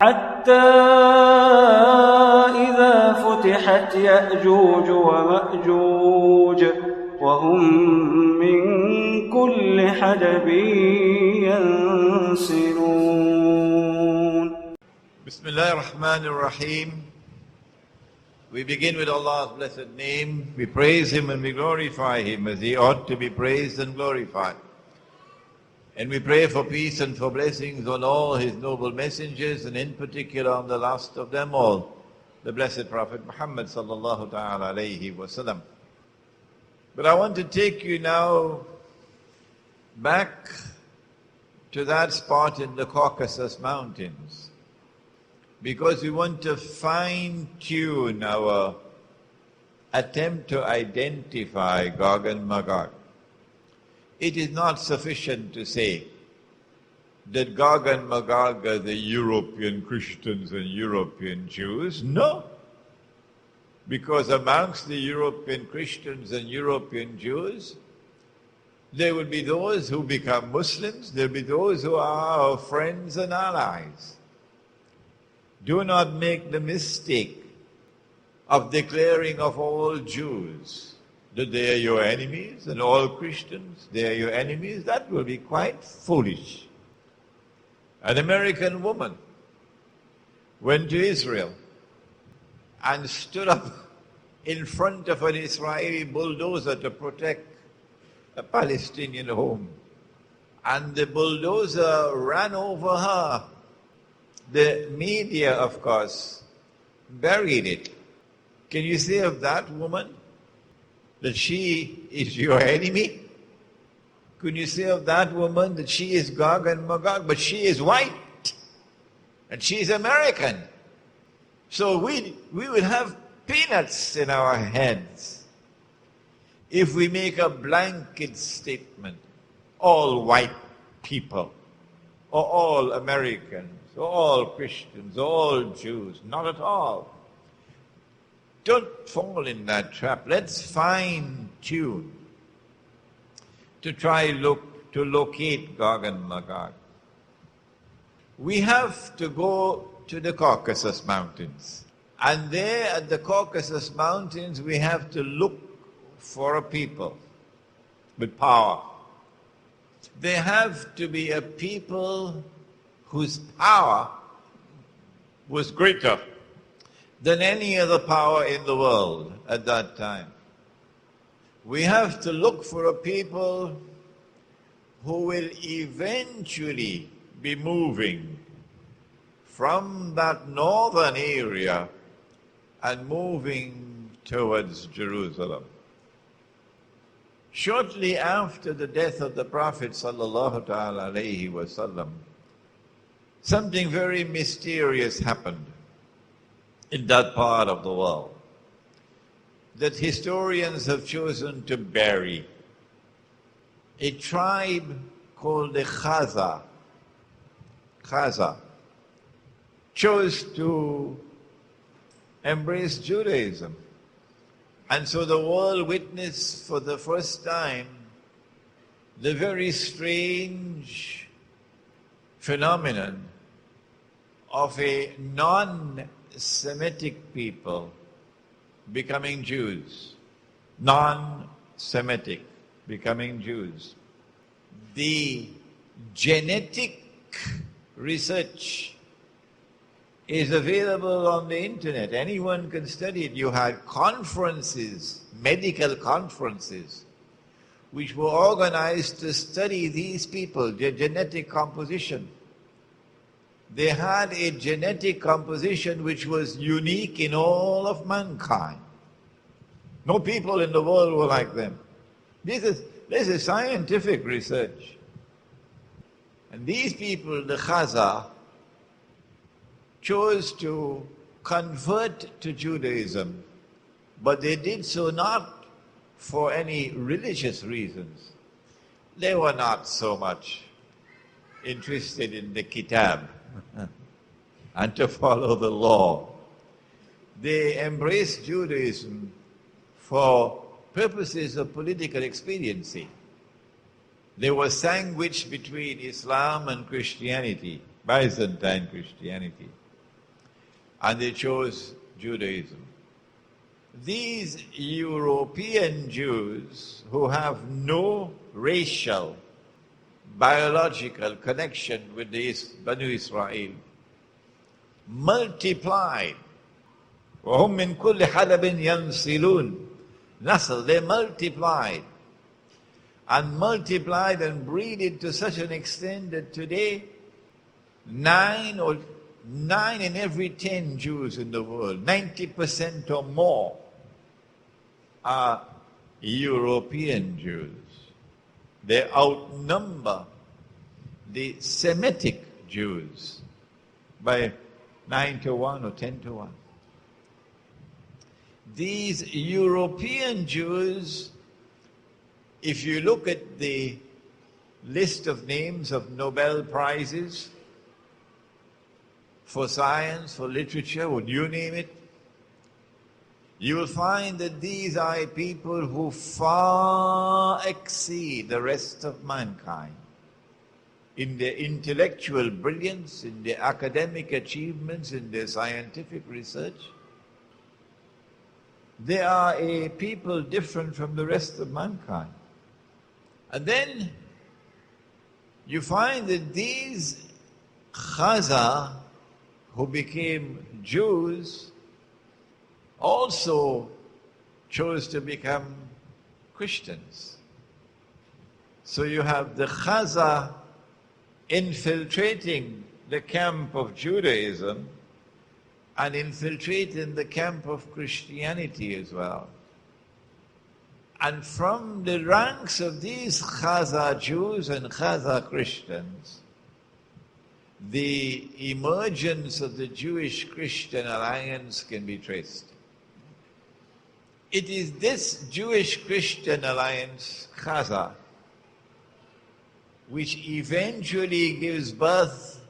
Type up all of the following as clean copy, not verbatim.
حتى إذا فتحت يأجوج ومأجوج وهم من كل حدب ينسلون. Bismillah ar-Rahman ar-Rahim. We begin with Allah's blessed name. We praise Him and we glorify Him as He ought to be praised and glorified. And we pray for peace and for blessings on all His noble messengers, and in particular on the last of them all, the blessed Prophet Muhammad sallallahu ta'ala alayhi wa sallam. But I want to take you now back to that spot in the Caucasus Mountains, because we want to fine-tune our attempt to identify Gog and Magog. It is not sufficient to say that Gog and Magog are the European Christians and European Jews. No. Because amongst the European Christians and European Jews, there will be those who become Muslims, there will be those who are our friends and allies. Do not make the mistake of declaring of all Jews that they are your enemies, and all Christians, they are your enemies. That will be quite foolish. An American woman went to Israel and stood up in front of an Israeli bulldozer to protect a Palestinian home. And the bulldozer ran over her. The media, of course, buried it. Can you say of that woman that she is your enemy? Could you say of that woman that she is Gog and Magog? But she is white, and she is American. So we will have peanuts in our heads if we make a blanket statement, all white people, or all Americans, or all Christians, or all Jews. Not at all. Don't fall in that trap. Let's fine-tune to try to locate Gog and Magog. We have to go to the Caucasus Mountains. And there at the Caucasus Mountains, we have to look for a people with power. There have to be a people whose power was greater than any other power in the world at that time. We have to look for a people who will eventually be moving from that northern area and moving towards Jerusalem. Shortly after the death of the Prophet sallallahu ta'ala alayhi wa sallam, something very mysterious happened in that part of the world that historians have chosen to bury. A tribe called the Khazar chose to embrace Judaism. And so the world witnessed for the first time the very strange phenomenon of a non-Semitic people becoming Jews. Non-Semitic becoming Jews. The genetic research is available on the internet. Anyone can study it. You had conferences, medical conferences, which were organized to study these people, their genetic composition. They had a genetic composition which was unique in all of mankind. No people in the world were like them. This is scientific research. And these people, the Khazar, chose to convert to Judaism, but they did so not for any religious reasons. They were not so much interested in the kitab and to follow the law. They embraced Judaism for purposes of political expediency. They were sandwiched between Islam and Christianity, Byzantine Christianity. and they chose Judaism. These European Jews who have no racial, biological connection with the Banu Israel multiplied. وَهُمْ مِنْ كُلِّ حَلَبٍ يَنْسِلُونَ Nasl, they multiplied and multiplied and breeded to such an extent that today 9 in every 10 Jews in the world, 90% or more, are European Jews. They outnumber the Semitic Jews by 9 to 1 or 10 to 1. These European Jews, if you look at the list of names of Nobel Prizes for science, for literature, would you name it, you will find that these are people who far exceed the rest of mankind in their intellectual brilliance, in their academic achievements, in their scientific research. They are a people different from the rest of mankind. And then you find that these Khazar who became Jews also chose to become Christians. So you have the Khazar infiltrating the camp of Judaism and infiltrating the camp of Christianity as well. And from the ranks of these Khazar Jews and Khazar Christians, the emergence of the Jewish-Christian alliance can be traced. It is this Jewish-Christian alliance, Khazar, which eventually gives birth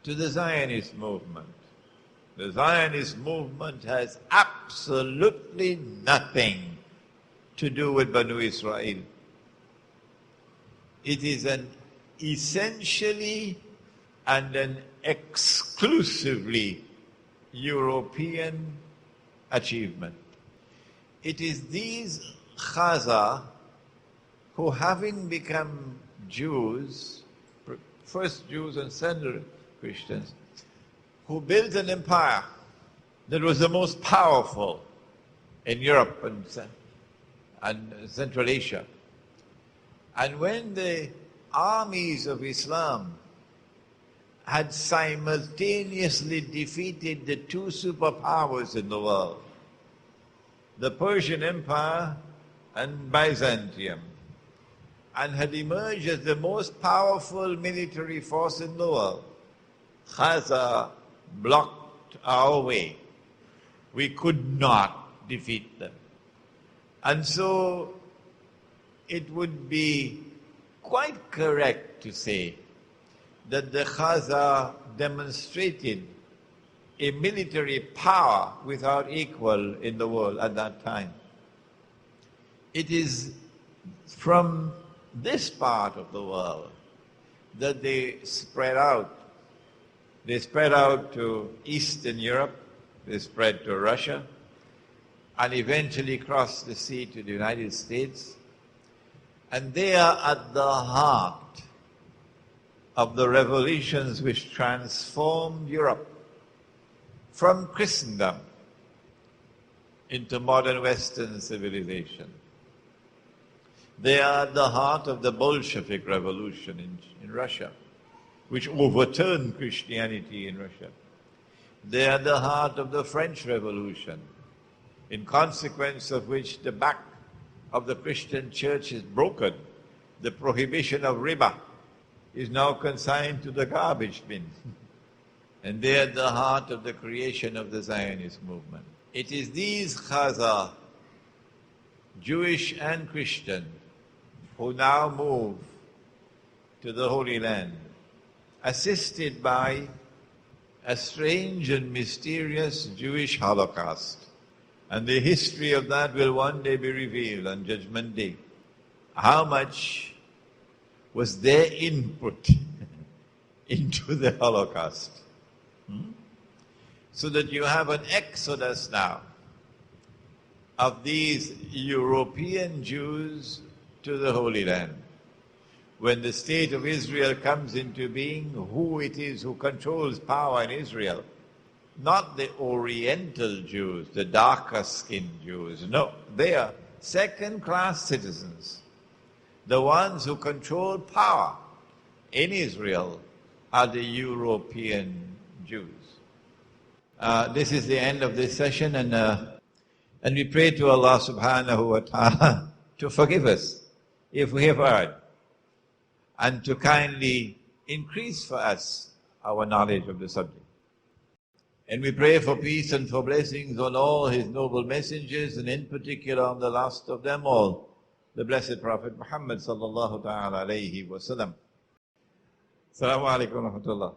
to the Zionist movement. The Zionist movement has absolutely nothing to do with Banu Israel. It is an essentially and an exclusively European achievement. It is these Khazar who, having become Jews, first Jews and then Christians, who built an empire that was the most powerful in Europe and Central Asia. And when the armies of Islam had simultaneously defeated the two superpowers in the world, the Persian Empire and Byzantium, and had emerged as the most powerful military force in the world, Khazar blocked our way. We could not defeat them. And so it would be quite correct to say that the Khazar demonstrated a military power without equal in the world at that time. It is from this part of the world that they spread out. They spread out to Eastern Europe, they spread to Russia, and eventually crossed the sea to the United States. And they are at the heart of the revolutions which transformed Europe from Christendom into modern Western civilization. They are at the heart of the Bolshevik Revolution in Russia, which overturned Christianity in Russia. They are at the heart of the French Revolution, in consequence of which the back of the Christian church is broken. The prohibition of riba is now consigned to the garbage bin. And they are at the heart of the creation of the Zionist movement. It is these Khazar, Jewish and Christian, who now move to the Holy Land, assisted by a strange and mysterious Jewish Holocaust. And the history of that will one day be revealed on Judgment Day. How much was their input into the Holocaust? So that you have an exodus now of these European Jews to the Holy Land. When the state of Israel comes into being, who it is who controls power in Israel? Not the Oriental Jews, the darker skinned Jews. No, they are second-class citizens. The ones who control power in Israel are the European Jews. This is the end of this session, and we pray to Allah subhanahu wa ta'ala to forgive us if we have erred, and to kindly increase for us our knowledge of the subject. And we pray for peace and for blessings on all His noble messengers, and in particular on the last of them all, the blessed Prophet Muhammad sallallahu ta'ala alayhi wa sallam. Assalamu alaikum wa rahmatullah.